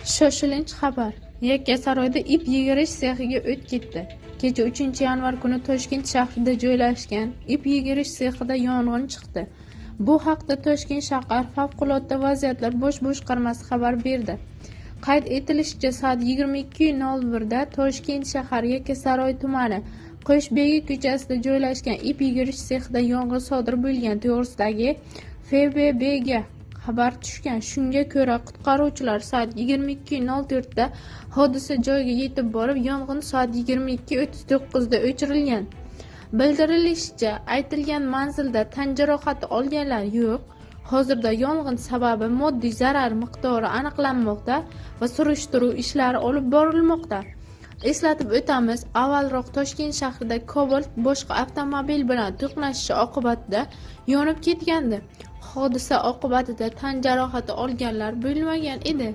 Shoshilinch xabar. Yakkasaroyda ip yigirish sexiga o't ketdi. Kecha 3-yanvar kuni Toshkent shahrida joylashgan ip yigirish sexida yong'in chiqdi. Bu haqda Toshkent shahar favqulodda vaziyatlar bosh boshqarmasi xabar berdi. Qayd etilishicha, soat 22:01 da Toshkent shahar Yakkasaroy tumani Qo'shbegi ko'chasida joylashgan ip yigirish sexida yong'in sodir bo'lgani to'g'risidagi FBBga xabar tushgan. Shunga ko'ra, qutqaruvchilar soat 22:04 da hodisa joyiga yetib borib, yong'in soat 22:39 da o'chirilgan. Bildirilishicha, aytilgan manzilda tan jarohati olganlar yo'q. Hozirda yong'in sababi, moddiy zarar miqdori aniqlanmoqda va surishtiruv ishlari olib borilmoqda. Eslatib o'tamiz, avvalroq Toshkent shahrida Cobalt boshqa avtomobil bilan to'qnashishi oqibatida yonib ketgandi. Hodisa oqibatida tan jarohati olganlar bo'lmagan edi.